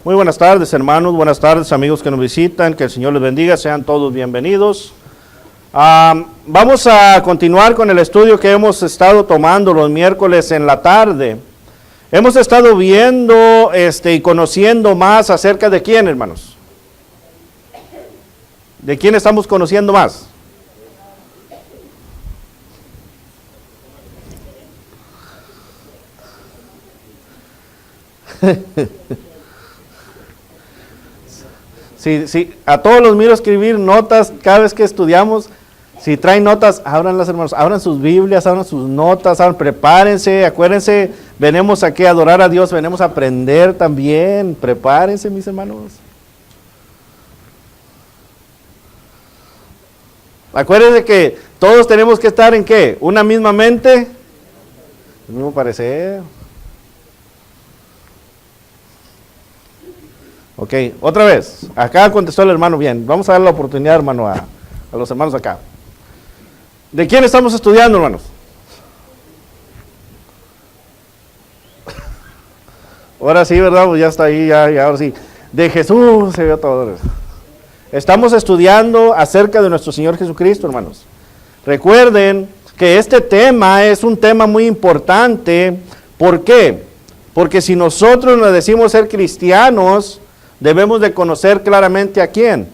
Muy buenas tardes, hermanos, buenas tardes, amigos que nos visitan, que el Señor les bendiga, sean todos bienvenidos. Vamos a continuar con el estudio que hemos estado tomando los miércoles en la tarde. Hemos estado viendo y conociendo más acerca de quién, hermanos. ¿De quién estamos conociendo más? Sí, a todos los miro escribir notas cada vez que estudiamos. Si traen notas, ábranlas, hermanos, abran sus Biblias, abran sus notas, prepárense, acuérdense, venimos aquí a adorar a Dios, venimos a aprender también, prepárense, mis hermanos. Acuérdense que todos tenemos que estar en ¿qué? Una misma mente, el mismo parecer. Ok, otra vez, acá contestó el hermano bien, vamos a dar la oportunidad, hermano, a los hermanos acá. ¿De quién estamos estudiando, hermanos? Ahora sí, ¿verdad? Pues ya está ahí, ya ahora sí. De Jesús se vio todo. Estamos estudiando acerca de nuestro Señor Jesucristo, hermanos. Recuerden que este tema es un tema muy importante. ¿Por qué? Porque si nosotros nos decimos ser cristianos, debemos de conocer claramente a quién.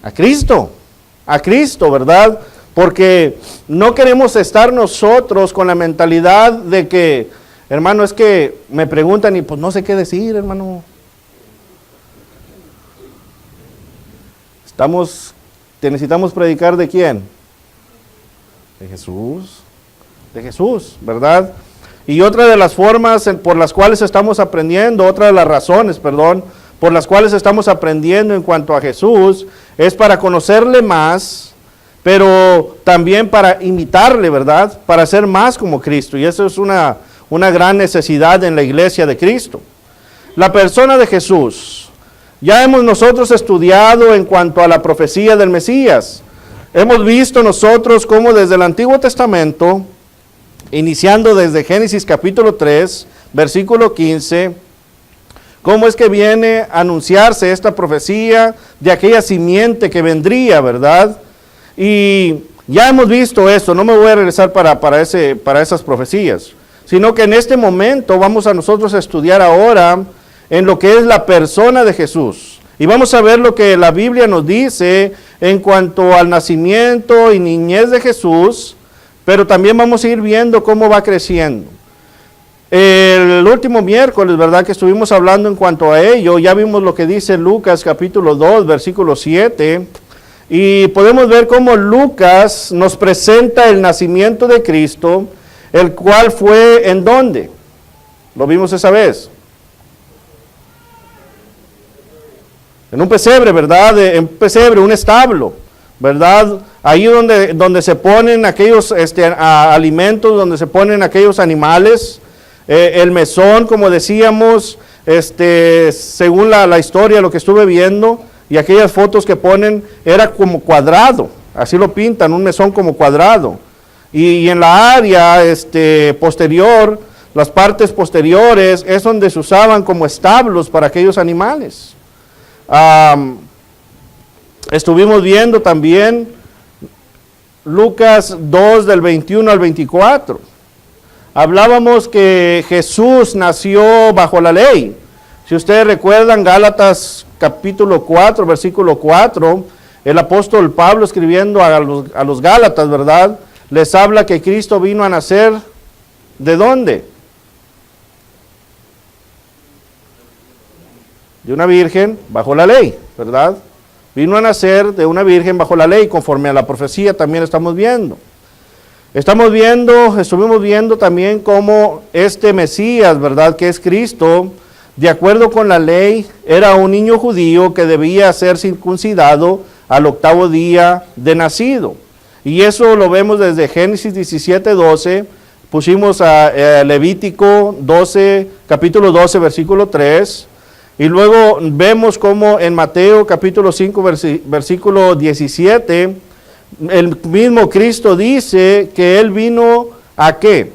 A Cristo, ¿verdad? Porque no queremos estar nosotros con la mentalidad de que, hermano, es que me preguntan y pues no sé qué decir, hermano. Necesitamos predicar ¿de quién? De Jesús, ¿verdad? Y otra de las formas por las cuales estamos aprendiendo, otra de las razones, por las cuales estamos aprendiendo en cuanto a Jesús, es para conocerle más, pero también para imitarle, ¿verdad? Para ser más como Cristo. Y eso es una gran necesidad en la iglesia de Cristo. La persona de Jesús. Ya hemos nosotros estudiado en cuanto a la profecía del Mesías. Hemos visto nosotros cómo desde el Antiguo Testamento, iniciando desde Génesis capítulo 3, versículo 15, cómo es que viene a anunciarse esta profecía de aquella simiente que vendría, ¿verdad? Y ya hemos visto eso, no me voy a regresar para esas profecías, sino que en este momento vamos a nosotros a estudiar ahora en lo que es la persona de Jesús. Y vamos a ver lo que la Biblia nos dice en cuanto al nacimiento y niñez de Jesús, pero también vamos a ir viendo cómo va creciendo. El último miércoles, ¿verdad?, que estuvimos hablando en cuanto a ello, ya vimos lo que dice Lucas capítulo 2, versículo 7, y podemos ver cómo Lucas nos presenta el nacimiento de Cristo, el cual fue ¿en dónde? Lo vimos esa vez. En un pesebre, ¿verdad? En un pesebre, un establo, ¿verdad? Ahí donde se ponen aquellos alimentos, donde se ponen aquellos animales. El mesón, como decíamos, según la historia, lo que estuve viendo, y aquellas fotos que ponen, era como cuadrado, así lo pintan, un mesón como cuadrado. Y en la área posterior, las partes posteriores, es donde se usaban como establos para aquellos animales. Estuvimos viendo también Lucas 2 del 21 al 24. Hablábamos que Jesús nació bajo la ley. Si ustedes recuerdan Gálatas capítulo 4, versículo 4, el apóstol Pablo escribiendo a los Gálatas, ¿verdad? Les habla que Cristo vino a nacer, ¿de dónde? De una virgen bajo la ley, ¿verdad? Vino a nacer de una virgen bajo la ley, conforme a la profecía también estamos viendo. Estuvimos viendo también cómo este Mesías, ¿verdad?, que es Cristo, de acuerdo con la ley, era un niño judío que debía ser circuncidado al 8º día de nacido. Y eso lo vemos desde Génesis 17, 12, pusimos a Levítico 12, capítulo 12, versículo 3, y luego vemos como en Mateo capítulo 5, versículo 17, el mismo Cristo dice que Él vino ¿a qué?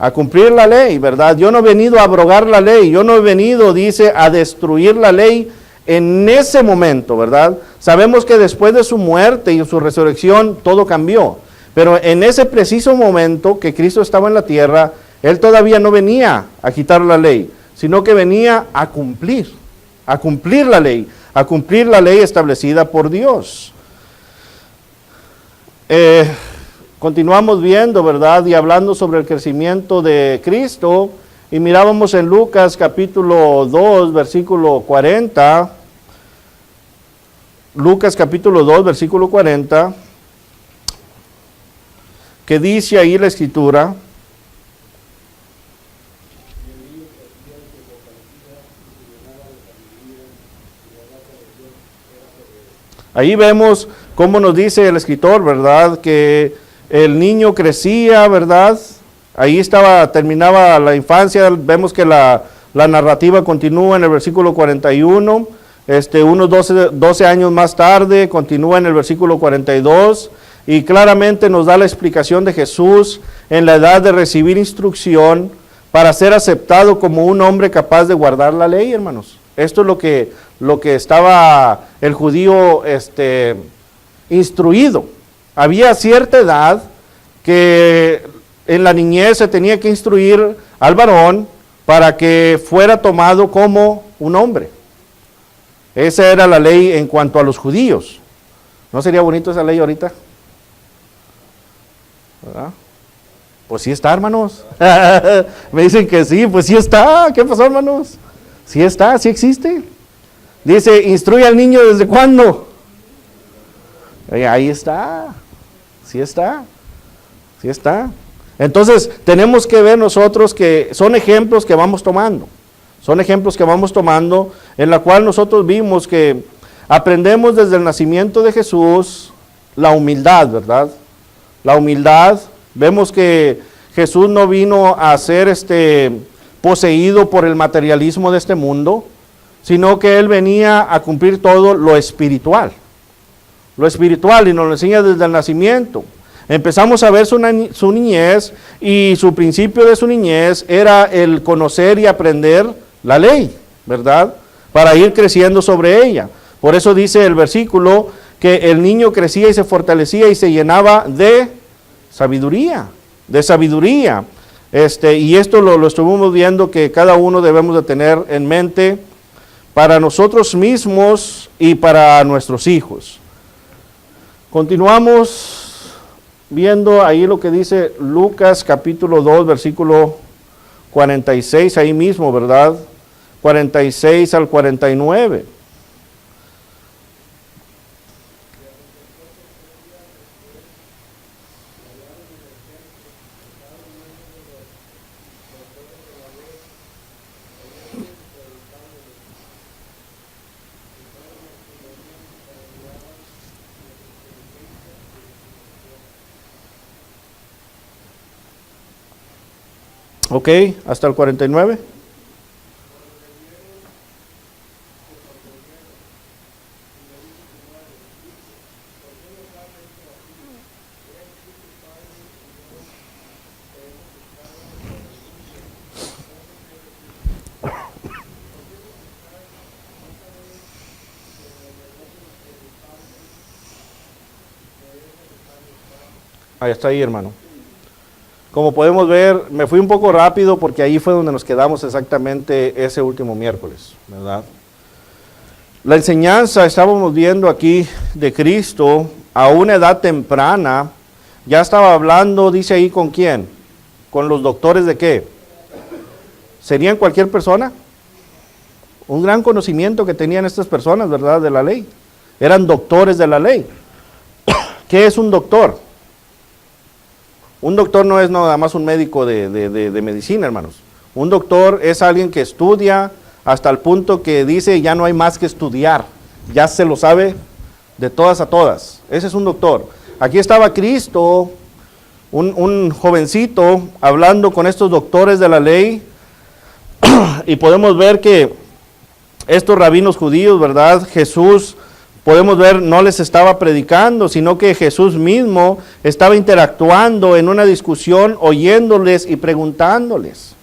a cumplir la ley, ¿verdad? Yo no he venido a abrogar la ley, yo no he venido, dice, a destruir la ley en ese momento, ¿verdad? Sabemos que después de su muerte y su resurrección todo cambió, pero en ese preciso momento que Cristo estaba en la tierra, Él todavía no venía a quitar la ley, sino que venía a cumplir la ley, a cumplir la ley establecida por Dios. Continuamos viendo, ¿verdad? Y hablando sobre el crecimiento de Cristo, y mirábamos en Lucas capítulo 2, versículo 40, Lucas capítulo 2, versículo 40, que dice ahí la Escritura: ahí vemos cómo nos dice el escritor, ¿verdad? Que el niño crecía, ¿verdad? Ahí terminaba la infancia. Vemos que la narrativa continúa en el versículo 41. Unos 12 años más tarde, continúa en el versículo 42. Y claramente nos da la explicación de Jesús en la edad de recibir instrucción para ser aceptado como un hombre capaz de guardar la ley, hermanos. Esto es lo que estaba el judío instruido. Había cierta edad que en la niñez se tenía que instruir al varón para que fuera tomado como un hombre. Esa era la ley en cuanto a los judíos. ¿No sería bonito esa ley ahorita? ¿Verdad? Pues sí está, hermanos. Me dicen que sí, pues sí está. ¿Qué pasó, hermanos? Sí está, sí existe. Dice, instruye al niño ¿desde cuándo? Ahí está. Sí está. Sí está. Entonces, tenemos que ver nosotros que son ejemplos que vamos tomando. Son ejemplos que vamos tomando, en la cual nosotros vimos que aprendemos desde el nacimiento de Jesús la humildad, ¿verdad? La humildad. Vemos que Jesús no vino a ser poseído por el materialismo de este mundo, sino que Él venía a cumplir todo lo espiritual. Lo espiritual, y nos lo enseña desde el nacimiento. Empezamos a ver su niñez, y su principio de su niñez era el conocer y aprender la ley, ¿verdad? Para ir creciendo sobre ella. Por eso dice el versículo que el niño crecía y se fortalecía y se llenaba de sabiduría, y esto lo estuvimos viendo que cada uno debemos de tener en mente para nosotros mismos y para nuestros hijos. Continuamos viendo ahí lo que dice Lucas capítulo 2, versículo 46, ahí mismo, ¿verdad? 46 al 49. Ok, hasta el 49. Ahí está ahí, hermano. Como podemos ver, me fui un poco rápido porque ahí fue donde nos quedamos exactamente ese último miércoles, ¿verdad? La enseñanza, estábamos viendo aquí, de Cristo a una edad temprana. Ya estaba hablando, dice ahí, ¿con quién? ¿Con los doctores de qué? ¿Serían cualquier persona? Un gran conocimiento que tenían estas personas, ¿verdad?, de la ley. Eran doctores de la ley. ¿Qué es un doctor? Un doctor no es nada más un médico de medicina, hermanos. Un doctor es alguien que estudia hasta el punto que dice ya no hay más que estudiar. Ya se lo sabe de todas a todas. Ese es un doctor. Aquí estaba Cristo, un jovencito, hablando con estos doctores de la ley. Y podemos ver que estos rabinos judíos, ¿verdad? Jesús podemos ver, no les estaba predicando, sino que Jesús mismo estaba interactuando en una discusión, oyéndoles y preguntándoles.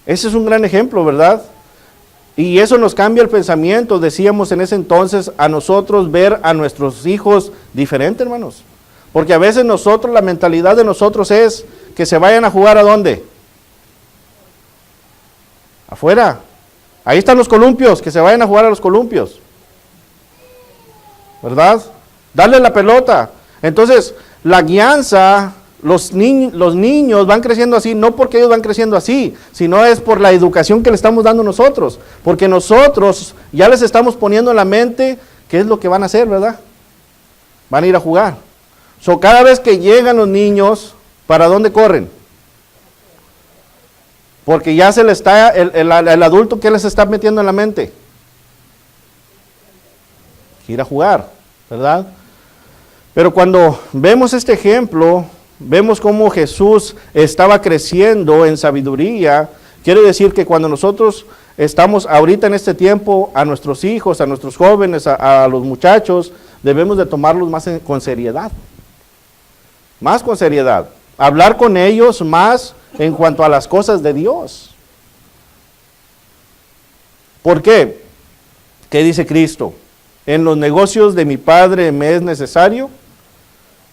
Ese es un gran ejemplo, ¿verdad? Y eso nos cambia el pensamiento, decíamos en ese entonces, a nosotros ver a nuestros hijos diferente, hermanos. Porque a veces nosotros, la mentalidad de nosotros es que se vayan a jugar ¿a dónde? Afuera. Ahí están los columpios, que se vayan a jugar a los columpios. ¿Verdad? Darle la pelota. Entonces, la guianza, los niños van creciendo así, no porque ellos van creciendo así, sino es por la educación que le estamos dando nosotros. Porque nosotros ya les estamos poniendo en la mente qué es lo que van a hacer, ¿verdad? Van a ir a jugar. Cada vez que llegan los niños, ¿para dónde corren? Porque ya se le está, el adulto, ¿qué les está metiendo en la mente? Ir a jugar, ¿verdad? Pero cuando vemos este ejemplo, vemos cómo Jesús estaba creciendo en sabiduría. Quiere decir que cuando nosotros estamos ahorita en este tiempo, a nuestros hijos, a nuestros jóvenes, a los muchachos, debemos de tomarlos más con seriedad. Más con seriedad. Hablar con ellos más en cuanto a las cosas de Dios. ¿Por qué? ¿Qué dice Cristo? En los negocios de mi Padre me es necesario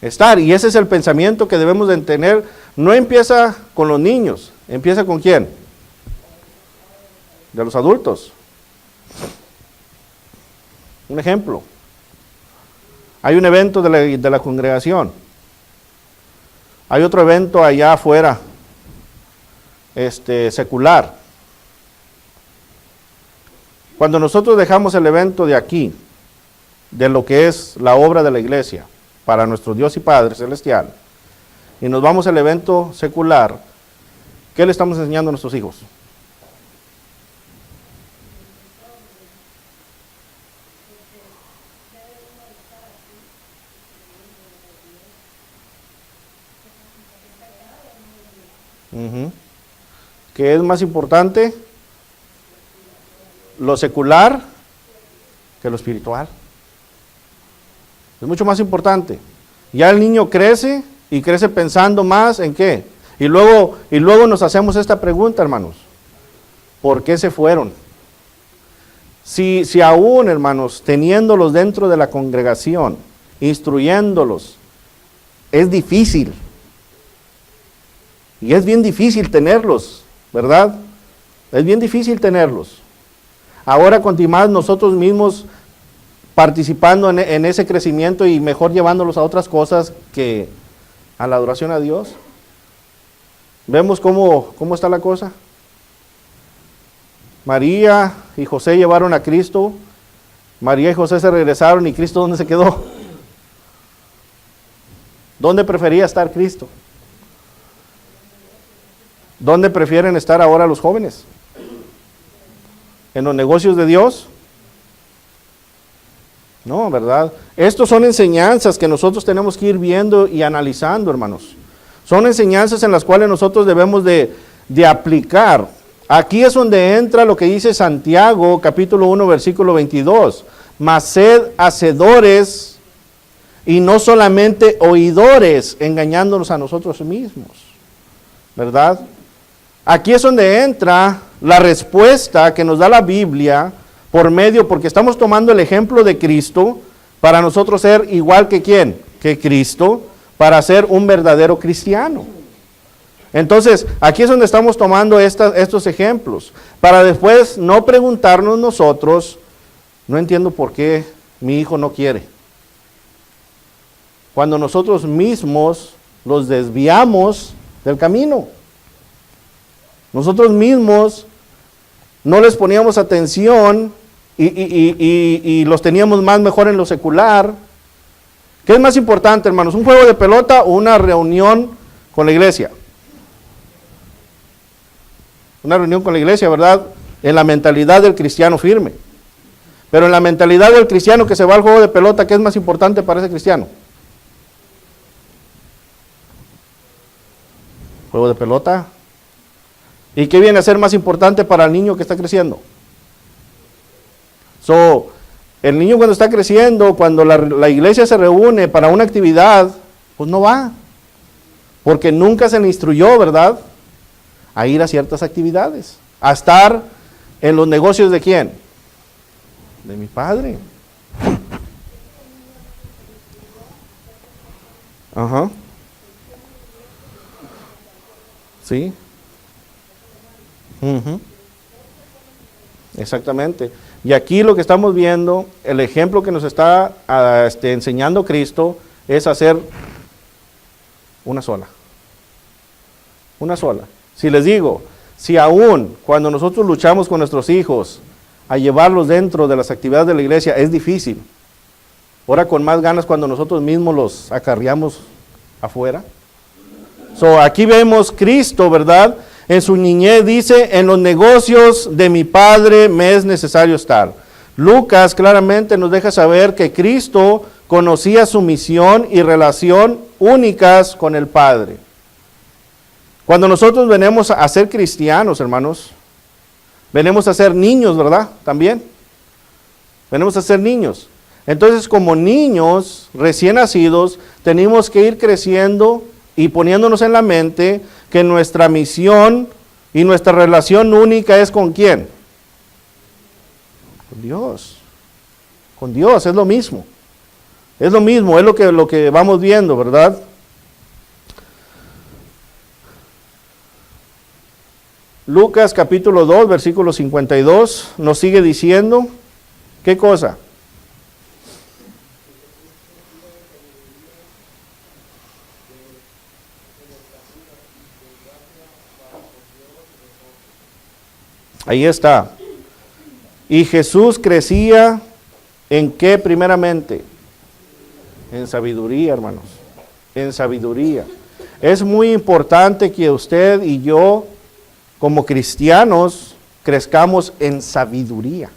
estar. Y ese es el pensamiento que debemos de tener. No empieza con los niños. ¿Empieza con quién? De los adultos. Un ejemplo. Hay un evento de la congregación. Hay otro evento allá afuera, secular. Cuando nosotros dejamos el evento de aquí, de lo que es la obra de la iglesia, para nuestro Dios y Padre Celestial, y nos vamos al evento secular, ¿qué le estamos enseñando a nuestros hijos? ¿Qué es más importante? Lo secular que lo espiritual. Es mucho más importante. Ya el niño crece y crece pensando más en qué. Y luego nos hacemos esta pregunta, hermanos. ¿Por qué se fueron? Si aún, hermanos, teniéndolos dentro de la congregación, instruyéndolos, es difícil. Y es bien difícil tenerlos, ¿verdad? Es bien difícil tenerlos. Ahora continuamos nosotros mismos participando en ese crecimiento y mejor llevándolos a otras cosas que a la adoración a Dios. ¿Vemos cómo está la cosa? María y José llevaron a Cristo. María y José se regresaron y Cristo, ¿dónde se quedó? ¿Dónde prefería estar Cristo? ¿Dónde prefieren estar ahora los jóvenes? ¿En los negocios de Dios? No, ¿verdad? Estos son enseñanzas que nosotros tenemos que ir viendo y analizando, hermanos. Son enseñanzas en las cuales nosotros debemos de aplicar. Aquí es donde entra lo que dice Santiago, capítulo 1, versículo 22. Mas sed hacedores y no solamente oidores, engañándonos a nosotros mismos. ¿Verdad? Aquí es donde entra la respuesta que nos da la Biblia porque estamos tomando el ejemplo de Cristo para nosotros ser igual que ¿quién? Que Cristo, para ser un verdadero cristiano. Entonces, aquí es donde estamos tomando estos ejemplos, para después no preguntarnos nosotros, no entiendo por qué mi hijo no quiere. Cuando nosotros mismos los desviamos del camino. Nosotros mismos no les poníamos atención y los teníamos más mejor en lo secular. ¿Qué es más importante, hermanos? ¿Un juego de pelota o una reunión con la iglesia? Una reunión con la iglesia, ¿verdad? En la mentalidad del cristiano firme. Pero en la mentalidad del cristiano que se va al juego de pelota, ¿qué es más importante para ese cristiano? ¿Juego de pelota? ¿Y qué viene a ser más importante para el niño que está creciendo? El niño cuando está creciendo, cuando la iglesia se reúne para una actividad, pues no va, porque nunca se le instruyó, ¿verdad?, a ir a ciertas actividades, a estar en los negocios ¿de quién? De mi padre. Ajá. Sí. Ujú. Exactamente. Y aquí lo que estamos viendo, el ejemplo que nos está enseñando Cristo es hacer una sola. Una sola. Si les digo, si aún cuando nosotros luchamos con nuestros hijos a llevarlos dentro de las actividades de la iglesia es difícil, ahora con más ganas cuando nosotros mismos los acarreamos afuera. Aquí vemos Cristo, ¿verdad? En su niñez dice, en los negocios de mi Padre me es necesario estar. Lucas claramente nos deja saber que Cristo conocía su misión y relación únicas con el Padre. Cuando nosotros venimos a ser cristianos, hermanos, venimos a ser niños, ¿verdad? También. Venimos a ser niños. Entonces, como niños recién nacidos, tenemos que ir creciendo y poniéndonos en la mente que nuestra misión y nuestra relación única es ¿con quién? Con Dios. Con Dios, es lo mismo. Es lo mismo, es lo que vamos viendo, ¿verdad? Lucas capítulo 2, versículo 52, nos sigue diciendo, ¿qué cosa? Ahí está. Y Jesús crecía ¿en qué primeramente? En sabiduría, hermanos. En sabiduría. Es muy importante que usted y yo, como cristianos, crezcamos en sabiduría.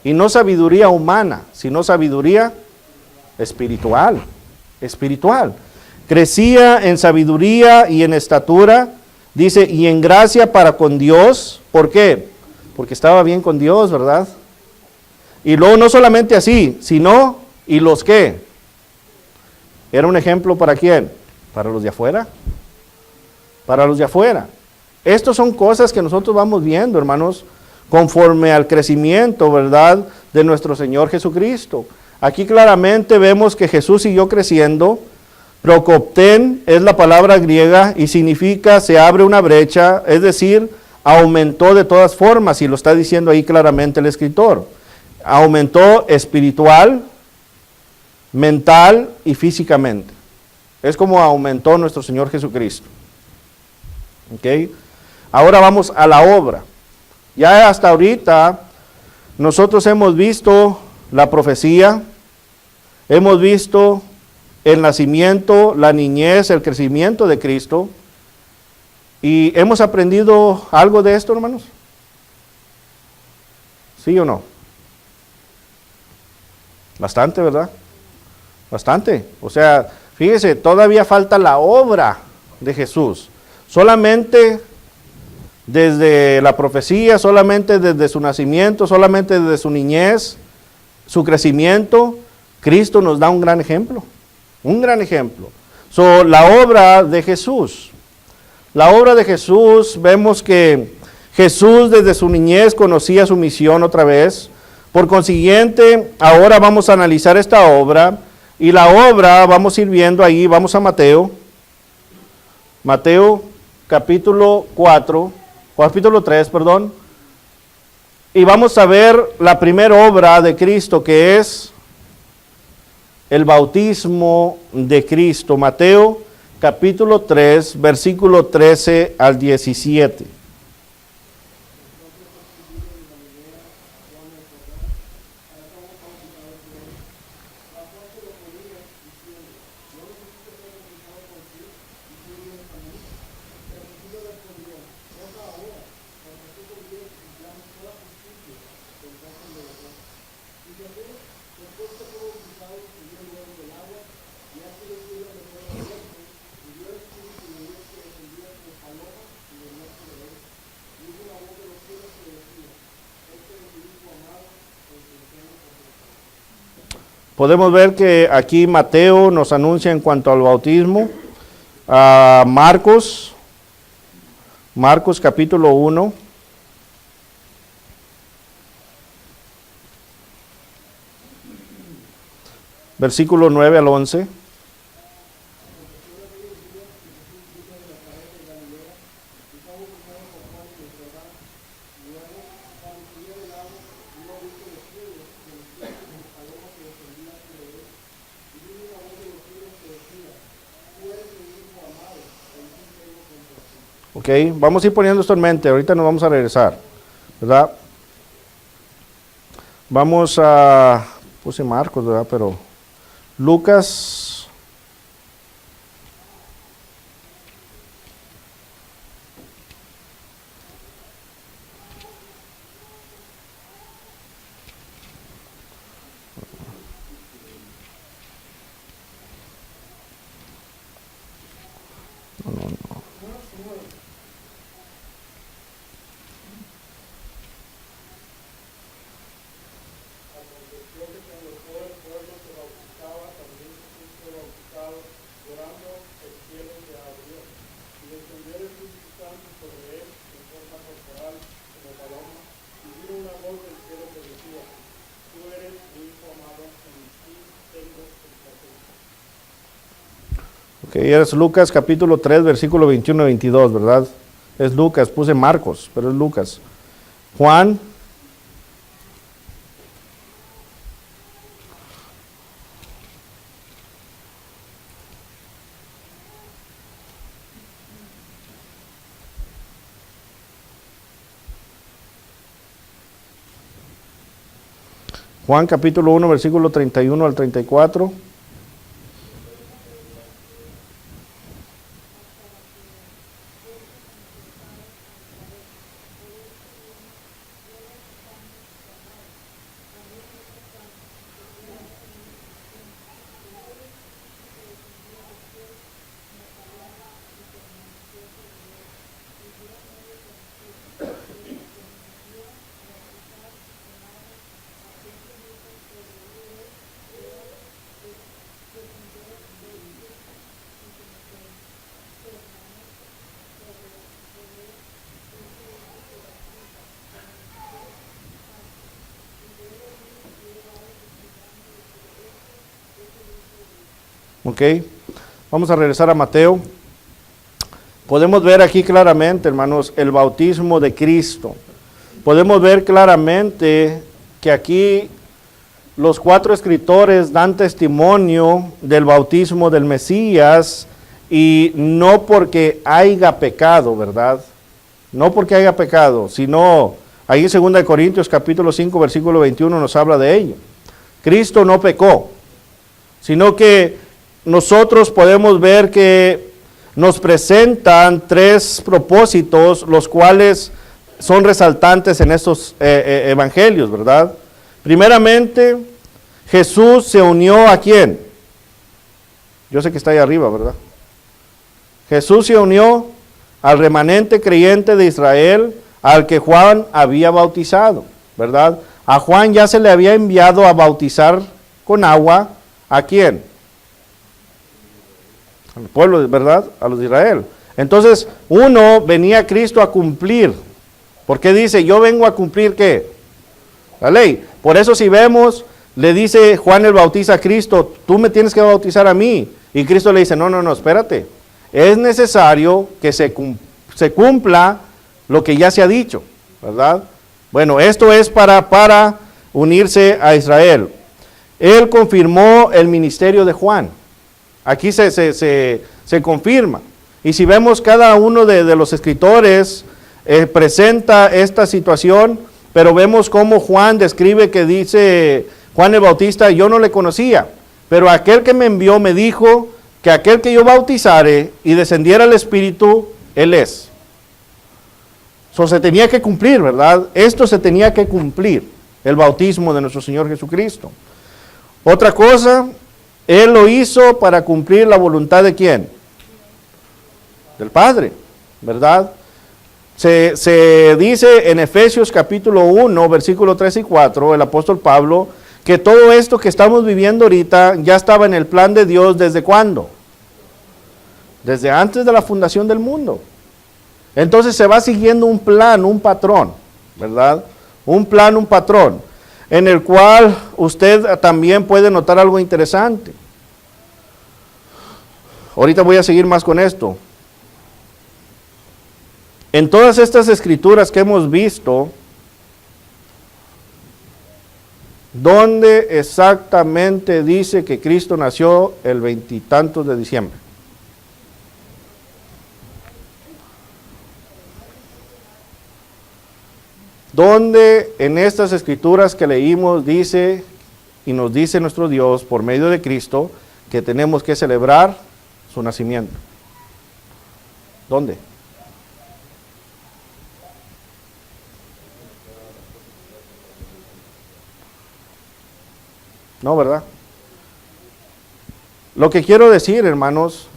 Y no sabiduría humana, sino sabiduría espiritual. Espiritual. Crecía en sabiduría y en estatura, dice, y en gracia para con Dios. ¿Por qué? Porque estaba bien con Dios, ¿verdad? Y luego no solamente así, sino, ¿y los qué? ¿Era un ejemplo para quién? Para los de afuera. Para los de afuera. Estas son cosas que nosotros vamos viendo, hermanos, conforme al crecimiento, ¿verdad?, de nuestro Señor Jesucristo. Aquí claramente vemos que Jesús siguió creciendo. Procopten es la palabra griega y significa se abre una brecha, es decir, aumentó de todas formas, y lo está diciendo ahí claramente el escritor. Aumentó espiritual, mental y físicamente. Es como aumentó nuestro Señor Jesucristo. ¿Ok? Ahora vamos a la obra. Ya hasta ahorita nosotros hemos visto la profecía, hemos visto el nacimiento, la niñez, el crecimiento de Cristo. ¿Y hemos aprendido algo de esto, hermanos? ¿Sí o no? Bastante, ¿verdad? Bastante. O sea, fíjese, todavía falta la obra de Jesús. Solamente desde la profecía, solamente desde su nacimiento, solamente desde su niñez, su crecimiento, Cristo nos da un gran ejemplo. Un gran ejemplo. La obra de Jesús. La obra de Jesús, vemos que Jesús desde su niñez conocía su misión otra vez. Por consiguiente, ahora vamos a analizar esta obra. Y la obra, vamos a ir viendo ahí, vamos a Mateo. Mateo capítulo 3, perdón. Y vamos a ver la primera obra de Cristo, que es el bautismo de Cristo. Mateo capítulo 3, versículo 13 al 17. Podemos ver que aquí Mateo nos anuncia en cuanto al bautismo. Marcos capítulo 1. Versículo 9 al 11. Ok, vamos a ir poniendo esto en mente, ahorita nos vamos a regresar, ¿verdad? Vamos a, puse Marcos, ¿verdad? Pero Lucas, ok, es Lucas capítulo 3, versículo 21 y 22, ¿verdad? Es Lucas, puse Marcos, pero es Lucas. Juan, Juan capítulo 1, versículo 31 al 34. Ok, vamos a regresar a Mateo. Podemos ver aquí claramente, hermanos, el bautismo de Cristo. Podemos ver claramente que aquí los 4 escritores dan testimonio del bautismo del Mesías, y no porque haya pecado, ¿verdad? No porque haya pecado, sino ahí en 2 Corintios capítulo 5, versículo 21 nos habla de ello. Cristo no pecó, sino que nosotros podemos ver que nos presentan 3 propósitos, los cuales son resaltantes en estos evangelios, ¿verdad? Primeramente, Jesús se unió ¿a quién? Yo sé que está ahí arriba, ¿verdad? Jesús se unió al remanente creyente de Israel, al que Juan había bautizado, ¿verdad? A Juan ya se le había enviado a bautizar con agua, ¿a quién? Al pueblo, ¿verdad? A los de Israel. Entonces, uno venía a Cristo a cumplir, porque dice, yo vengo a cumplir, ¿qué? La ley. Por eso si vemos, le dice Juan el Bautista a Cristo, tú me tienes que bautizar a mí. Y Cristo le dice, no, espérate. Es necesario que se cumpla lo que ya se ha dicho, ¿verdad? Bueno, esto es para unirse a Israel. Él confirmó el ministerio de Juan. Aquí se confirma. Y si vemos cada uno de los escritores presenta esta situación, pero vemos cómo Juan describe que dice Juan el Bautista, yo no le conocía, pero aquel que me envió me dijo que aquel que yo bautizare y descendiera el Espíritu, él es. Eso se tenía que cumplir, ¿verdad? Esto se tenía que cumplir, el bautismo de nuestro Señor Jesucristo. Otra cosa, Él lo hizo para cumplir la voluntad ¿de quién? Del Padre, ¿verdad? Se dice en Efesios capítulo 1, versículos 3 y 4, el apóstol Pablo, que todo esto que estamos viviendo ahorita ya estaba en el plan de Dios ¿desde cuándo? Desde antes de la fundación del mundo. Entonces se va siguiendo un plan, un patrón, ¿verdad? Un plan, un patrón, en el cual usted también puede notar algo interesante. Ahorita voy a seguir más con esto. En todas estas escrituras que hemos visto, ¿dónde exactamente dice que Cristo nació el 20 y tantos de diciembre? ¿Dónde en estas escrituras que leímos dice y nos dice nuestro Dios por medio de Cristo que tenemos que celebrar su nacimiento? ¿Dónde? No, ¿verdad? Lo que quiero decir, hermanos,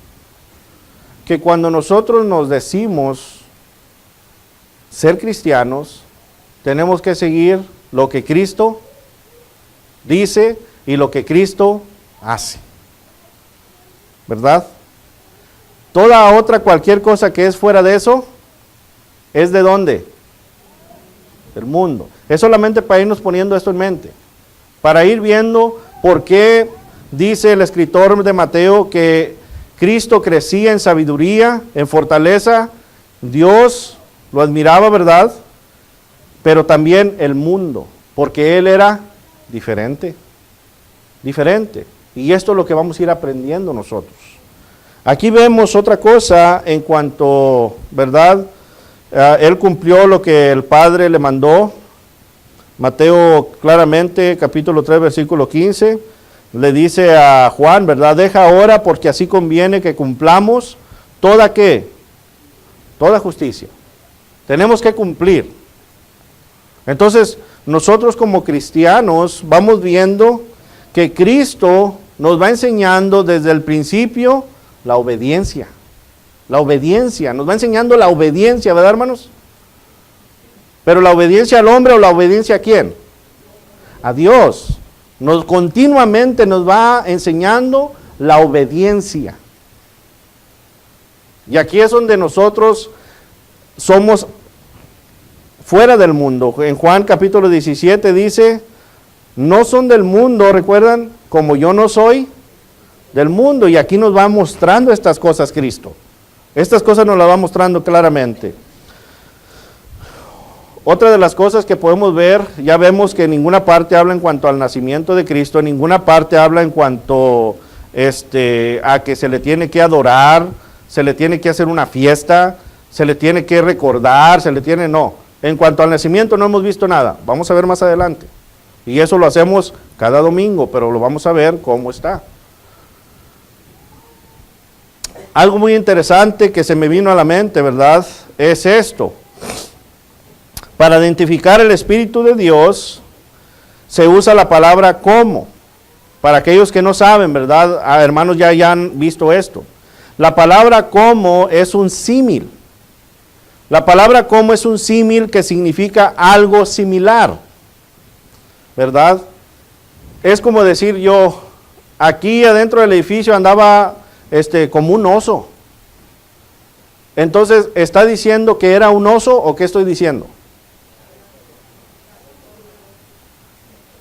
que cuando nosotros nos decimos ser cristianos, tenemos que seguir lo que Cristo dice y lo que Cristo hace, ¿verdad? Toda otra, cualquier cosa que es fuera de eso, ¿es de dónde? Del mundo. Es solamente para irnos poniendo esto en mente, para ir viendo por qué dice el escritor de Mateo que Cristo crecía en sabiduría, en fortaleza, Dios lo admiraba, ¿verdad? Pero también el mundo, porque Él era diferente. Y esto es lo que vamos a ir aprendiendo nosotros. Aquí vemos otra cosa en cuanto, ¿verdad? Él cumplió lo que el Padre le mandó. Mateo claramente, capítulo 3, versículo 15, le dice a Juan, ¿verdad? Deja ahora porque así conviene que cumplamos toda ¿qué? Toda justicia. Tenemos que cumplir. Entonces, nosotros como cristianos vamos viendo que Cristo nos va enseñando desde el principio la obediencia. La obediencia, nos va enseñando la obediencia, ¿verdad, hermanos? Pero la obediencia al hombre o la obediencia a quién? A Dios. Continuamente nos va enseñando la obediencia. Y aquí es donde nosotros somos fuera del mundo. En Juan capítulo 17 dice, no son del mundo, recuerdan, como yo no soy del mundo. Y aquí nos va mostrando estas cosas Cristo. Estas cosas nos las va mostrando claramente. Otra de las cosas que podemos ver, ya vemos que en ninguna parte habla en cuanto al nacimiento de Cristo, en ninguna parte habla en cuanto a que se le tiene que adorar, se le tiene que hacer una fiesta, se le tiene que recordar, no. En cuanto al nacimiento no hemos visto nada, vamos a ver más adelante. Y eso lo hacemos cada domingo, pero lo vamos a ver cómo está. Algo muy interesante que se me vino a la mente, ¿verdad? Es esto. Para identificar el Espíritu de Dios, se usa la palabra como. Para aquellos que no saben, ¿verdad? Hermanos ya han visto esto. La palabra como es un símil. La palabra como es un símil que significa algo similar, ¿verdad? Es como decir yo, aquí adentro del edificio andaba como un oso. Entonces, ¿está diciendo que era un oso o qué estoy diciendo?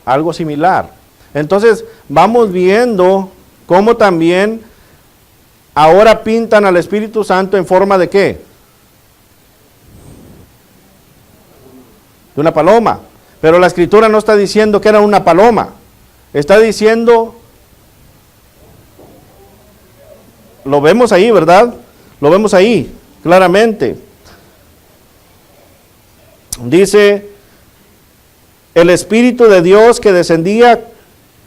Algo similar. Entonces, vamos viendo cómo también ahora pintan al Espíritu Santo en forma de ¿qué? De una paloma. Pero la Escritura no está diciendo que era una paloma. Está diciendo, lo vemos ahí, ¿verdad? Lo vemos ahí, claramente. Dice, el Espíritu de Dios que descendía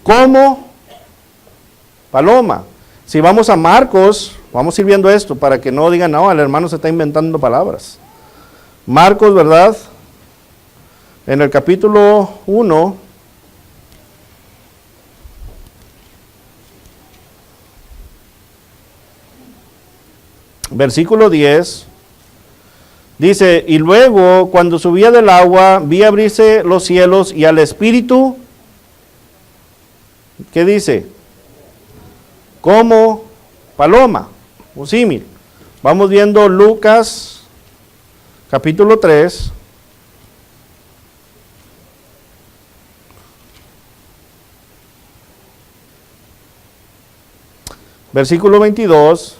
como paloma. Si vamos a Marcos, vamos a ir viendo esto para que no digan, no, el hermano se está inventando palabras. Marcos, ¿verdad? En el capítulo 1, versículo 10, dice, y luego cuando subía del agua, vi abrirse los cielos y al Espíritu ¿qué dice? Como paloma, un símil. Vamos viendo Lucas capítulo 3. Versículo 22.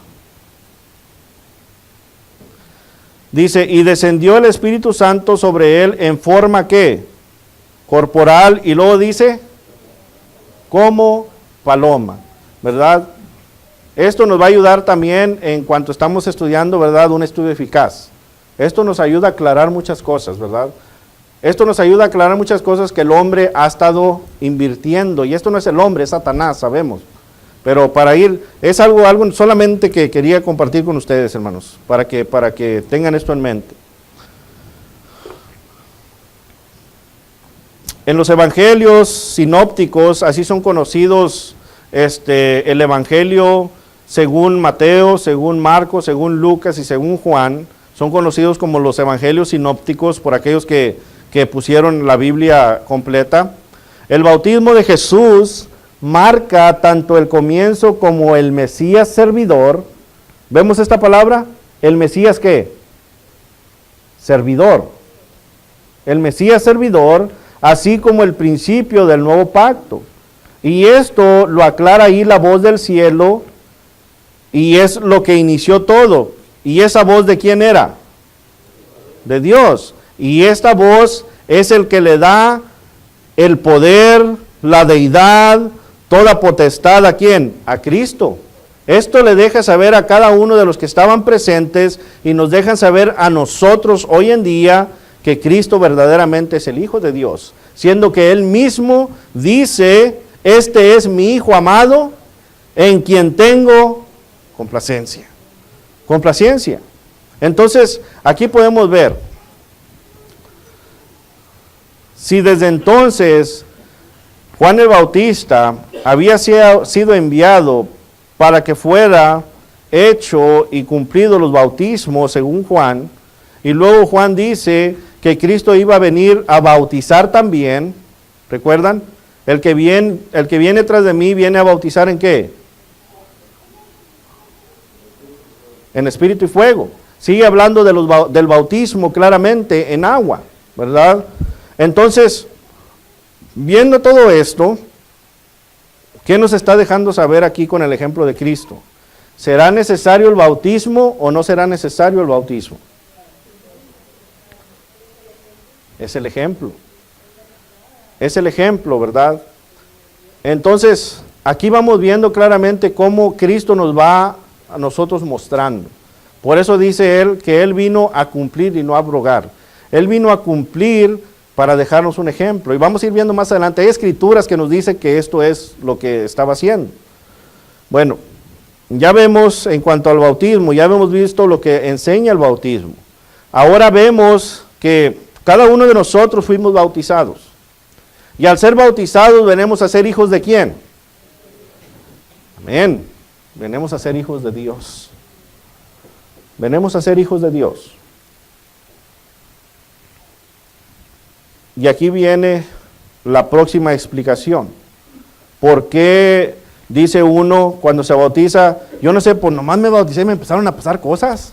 Dice, y descendió el Espíritu Santo sobre él en forma que corporal, y luego dice, como paloma, ¿verdad? Esto nos va a ayudar también en cuanto estamos estudiando, ¿verdad? Un estudio eficaz. Esto nos ayuda a aclarar muchas cosas, ¿verdad? Esto nos ayuda a aclarar muchas cosas que el hombre ha estado invirtiendo, y esto no es el hombre, es Satanás, sabemos. Pero para ir, es algo solamente que quería compartir con ustedes, hermanos, para que tengan esto en mente. En los evangelios sinópticos, así son conocidos, el evangelio según Mateo, según Marcos, según Lucas y según Juan, son conocidos como los evangelios sinópticos por aquellos que pusieron la Biblia completa. El bautismo de Jesús marca tanto el comienzo como el Mesías servidor. ¿Vemos esta palabra? ¿El Mesías qué? Servidor. El Mesías servidor, así como el principio del nuevo pacto. Y esto lo aclara ahí la voz del cielo, y es lo que inició todo. ¿Y esa voz de quién era? De Dios. Y esta voz es el que le da el poder, la deidad, toda potestad, ¿a quién? A Cristo. Esto le deja saber a cada uno de los que estaban presentes, y nos dejan saber a nosotros hoy en día que Cristo verdaderamente es el Hijo de Dios, siendo que Él mismo dice, este es mi Hijo amado, en quien tengo complacencia. Complacencia. Entonces, aquí podemos ver, si desde entonces Juan el Bautista había sido enviado para que fuera hecho y cumplido los bautismos según Juan, y luego Juan dice que Cristo iba a venir a bautizar también, ¿recuerdan? El que viene tras de mí viene a bautizar ¿en qué? En espíritu y fuego. Sigue hablando del bautismo claramente en agua, ¿verdad? Entonces, viendo todo esto, ¿qué nos está dejando saber aquí con el ejemplo de Cristo? ¿Será necesario el bautismo o no será necesario el bautismo? Es el ejemplo. Es el ejemplo, ¿verdad? Entonces, aquí vamos viendo claramente cómo Cristo nos va a nosotros mostrando. Por eso dice Él que Él vino a cumplir y no a abrogar. Él vino a cumplir para dejarnos un ejemplo. Y vamos a ir viendo más adelante. Hay escrituras que nos dicen que esto es lo que estaba haciendo. Bueno, ya vemos en cuanto al bautismo, ya hemos visto lo que enseña el bautismo. Ahora vemos que cada uno de nosotros fuimos bautizados. Y al ser bautizados venimos a ser hijos de ¿quién? Amén. Venimos a ser hijos de Dios. Venimos a ser hijos de Dios. Y aquí viene la próxima explicación. ¿Por qué dice uno cuando se bautiza, yo no sé, pues nomás me bauticé y me empezaron a pasar cosas?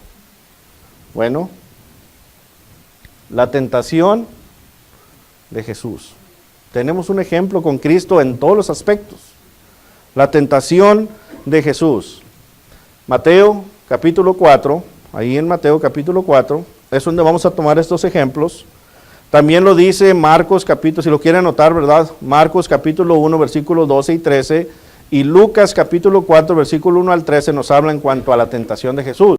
Bueno, la tentación de Jesús. Tenemos un ejemplo con Cristo en todos los aspectos. La tentación de Jesús. Mateo capítulo 4, ahí en Mateo capítulo 4, es donde vamos a tomar estos ejemplos. También lo dice Marcos capítulo, si lo quieren anotar, ¿verdad? Marcos capítulo 1, versículos 12 y 13, y Lucas capítulo 4, versículo 1 al 13 nos habla en cuanto a la tentación de Jesús.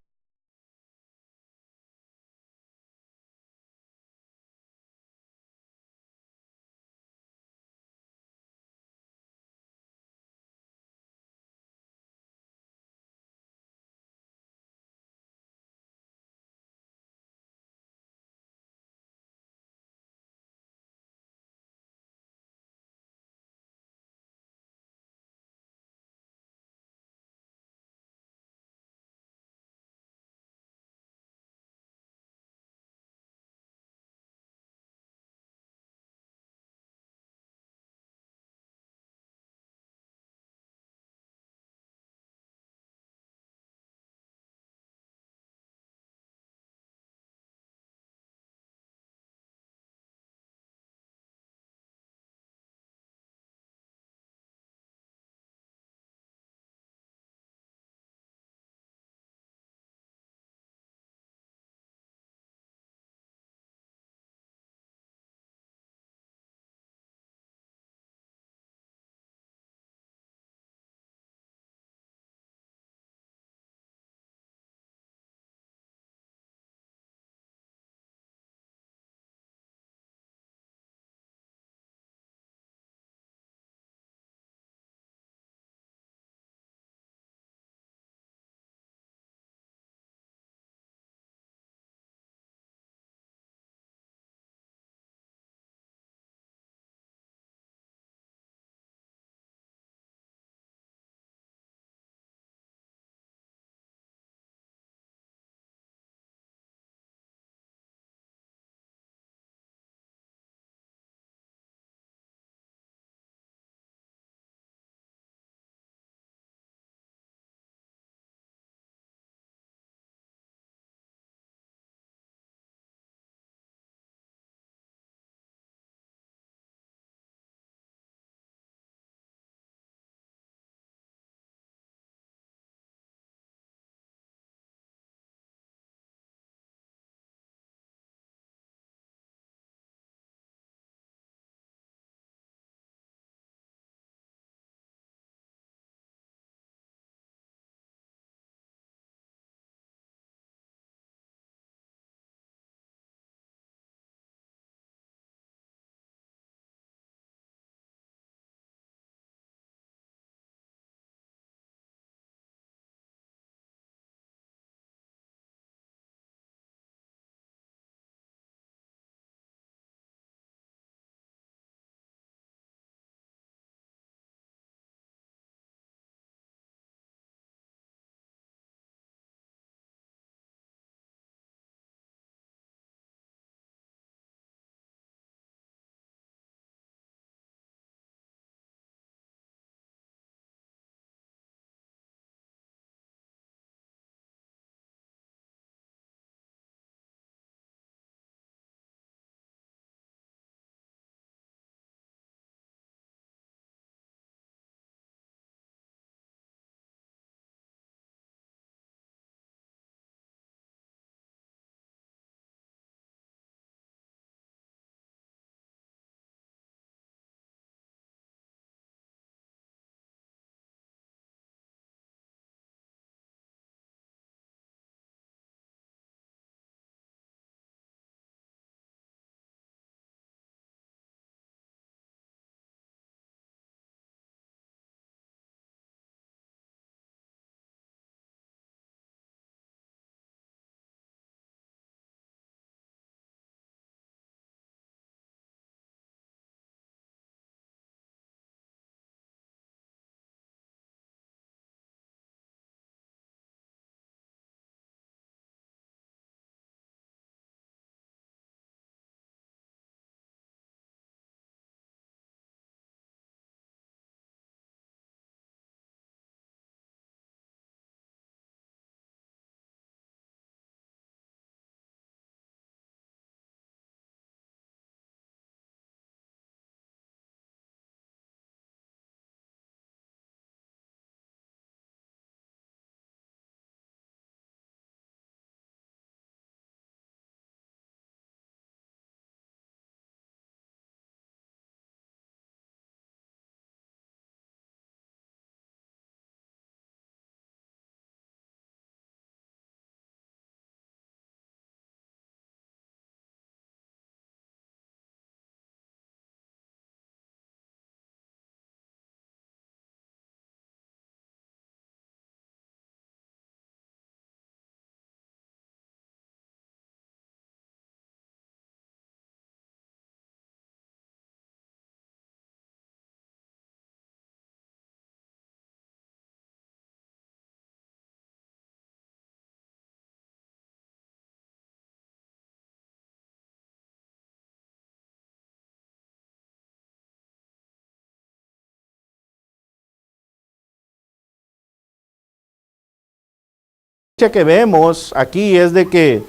que vemos aquí es de que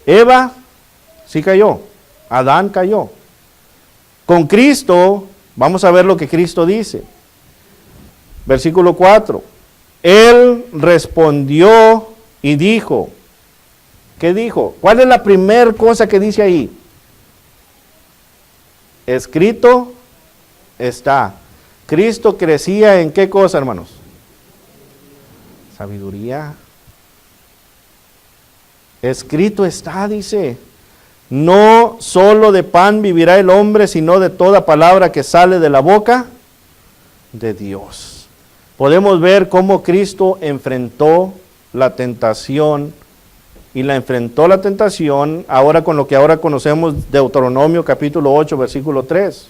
Eva sí cayó, Adán cayó. Con Cristo, vamos a ver lo que Cristo dice. Versículo 4. Él respondió y dijo, ¿qué dijo? ¿Cuál es la primera cosa que dice ahí? Escrito está. Cristo crecía en qué cosa, hermanos? Sabiduría. Escrito está, dice. No solo de pan vivirá el hombre, sino de toda palabra que sale de la boca de Dios. Podemos ver cómo Cristo enfrentó la tentación, y la enfrentó la tentación ahora con lo que ahora conocemos, Deuteronomio capítulo 8, versículo 3.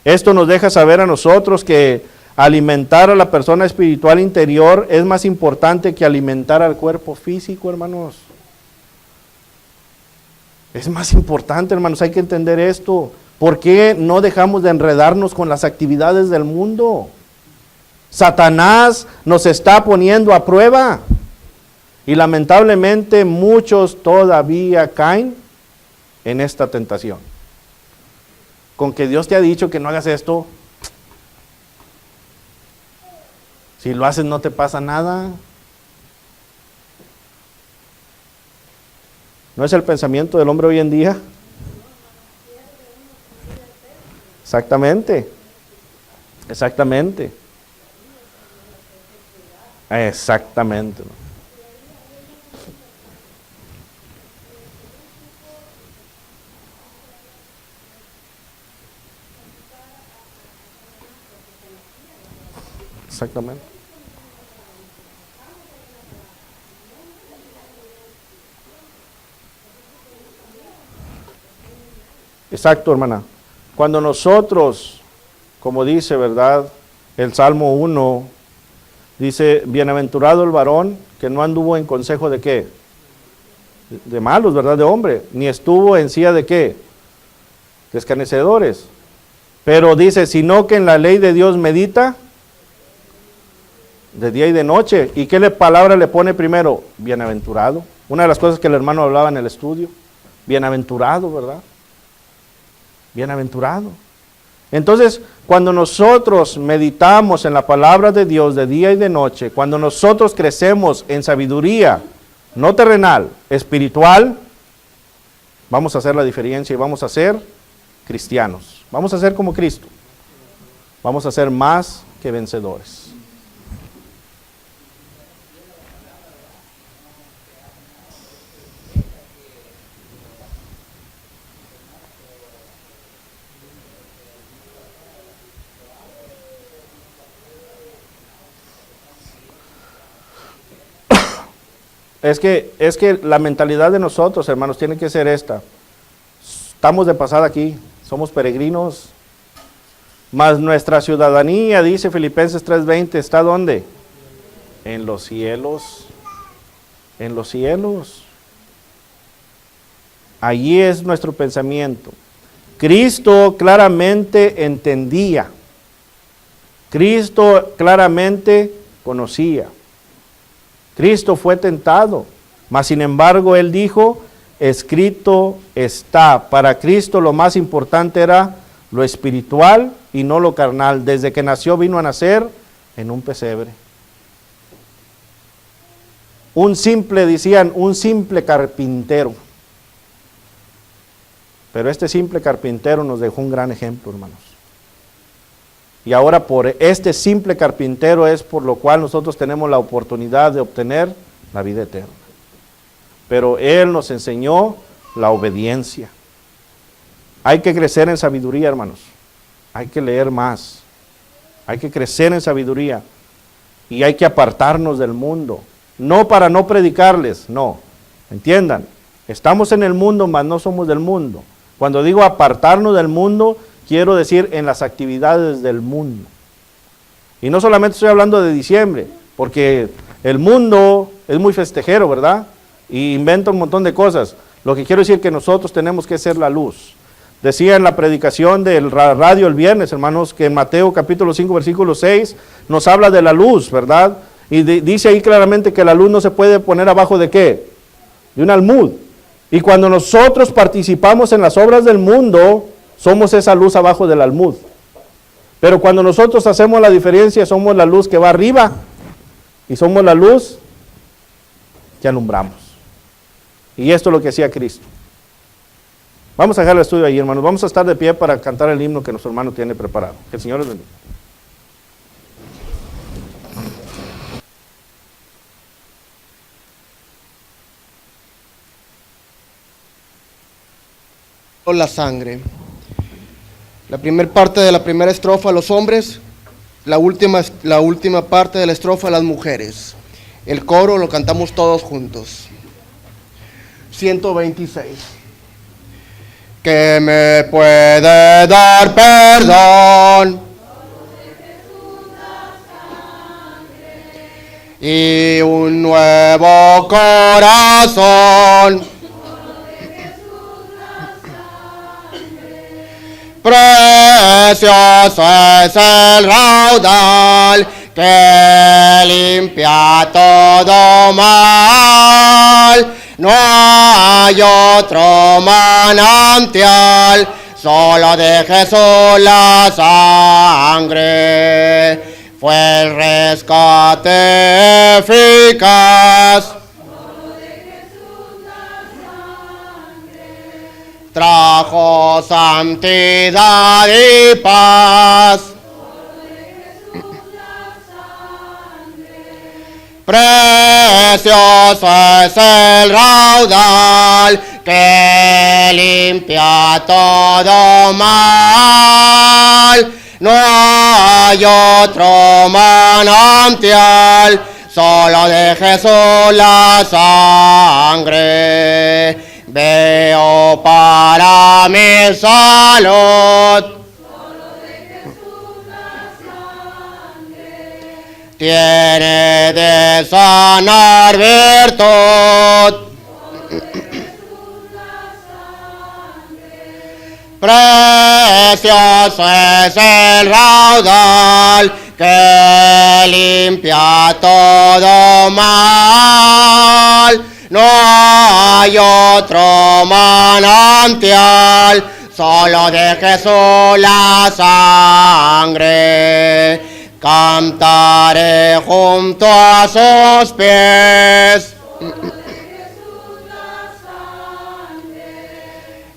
Esto nos deja saber a nosotros que alimentar a la persona espiritual interior es más importante que alimentar al cuerpo físico, hermanos. Es más importante, hermanos, hay que entender esto. ¿Por qué no dejamos de enredarnos con las actividades del mundo? Satanás nos está poniendo a prueba. Y lamentablemente muchos todavía caen en esta tentación. Con que Dios te ha dicho que no hagas esto, si lo haces no te pasa nada. ¿No es el pensamiento del hombre hoy en día? Exactamente. Exactamente. Exactamente. Exactamente. Exacto, hermana. Cuando nosotros, como dice, ¿verdad? El Salmo 1, dice, bienaventurado el varón que no anduvo en consejo de qué? De malos, ¿verdad? De hombre. Ni estuvo en silla de qué? De escarnecedores. Pero dice, sino que en la ley de Dios medita de día y de noche. ¿Y qué palabra le pone primero? Bienaventurado. Una de las cosas que el hermano hablaba en el estudio. Bienaventurado, ¿verdad? Bienaventurado. Entonces, cuando nosotros meditamos en la palabra de Dios de día y de noche, cuando nosotros crecemos en sabiduría, no terrenal, espiritual, vamos a hacer la diferencia y vamos a ser cristianos. Vamos a ser como Cristo. Vamos a ser más que vencedores. Es que la mentalidad de nosotros, hermanos, tiene que ser esta. Estamos de pasada aquí, somos peregrinos, mas nuestra ciudadanía, dice Filipenses 3:20, ¿está dónde? En los cielos, en los cielos. Allí es nuestro pensamiento. Cristo claramente entendía, Cristo claramente conocía. Cristo fue tentado, mas sin embargo Él dijo, escrito está. Para Cristo lo más importante era lo espiritual y no lo carnal. Desde que nació vino a nacer en un pesebre. Decían, un simple carpintero. Pero este simple carpintero nos dejó un gran ejemplo, hermanos. Y ahora por este simple carpintero es por lo cual nosotros tenemos la oportunidad de obtener la vida eterna. Pero Él nos enseñó la obediencia. Hay que crecer en sabiduría, hermanos. Hay que leer más. Hay que crecer en sabiduría. Y hay que apartarnos del mundo. No para no predicarles, no. Entiendan, estamos en el mundo, mas no somos del mundo. Cuando digo apartarnos del mundo, quiero decir en las actividades del mundo. Y no solamente estoy hablando de diciembre, porque el mundo es muy festejero, ¿verdad? Y inventa un montón de cosas. Lo que quiero decir es que nosotros tenemos que ser la luz. Decía en la predicación del radio el viernes, hermanos, que en Mateo capítulo 5, versículo 6, nos habla de la luz, ¿verdad? Y dice ahí claramente que la luz no se puede poner abajo de ¿qué? De un almud. Y cuando nosotros participamos en las obras del mundo, somos esa luz abajo del almud. Pero cuando nosotros hacemos la diferencia, somos la luz que va arriba y somos la luz que alumbramos. Y esto es lo que hacía Cristo. Vamos a dejar el estudio ahí, hermanos. Vamos a estar de pie para cantar el himno que nuestro hermano tiene preparado. Que el Señor les bendiga. La sangre. La primera parte de la primera estrofa, los hombres. La última parte de la estrofa, las mujeres. El coro lo cantamos todos juntos. 126. Que me puede dar perdón y un nuevo corazón. Precioso es el raudal que limpia todo mal. No hay otro manantial, solo de Jesús la sangre. Fue el rescate eficaz. Trajo santidad y paz. Precioso es el raudal que limpia todo mal. No hay otro manantial, solo de Jesús la sangre. Veo para mi salud. Solo de Jesús la sangre. Tiene de sanar virtud. Solo de Jesús la sangre. Precioso es el raudal que limpia todo mal. No hay otro manantial, solo de Jesús la sangre. Cantaré junto a sus pies.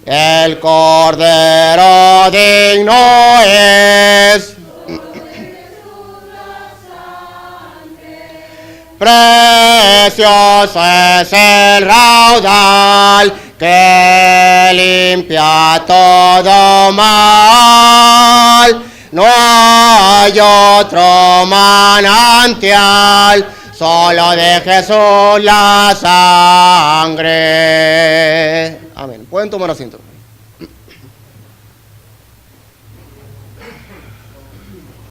El Cordero digno es. Precioso es el raudal que limpia todo mal. No hay otro manantial, solo de Jesús la sangre. Amén. Pueden tomar asiento.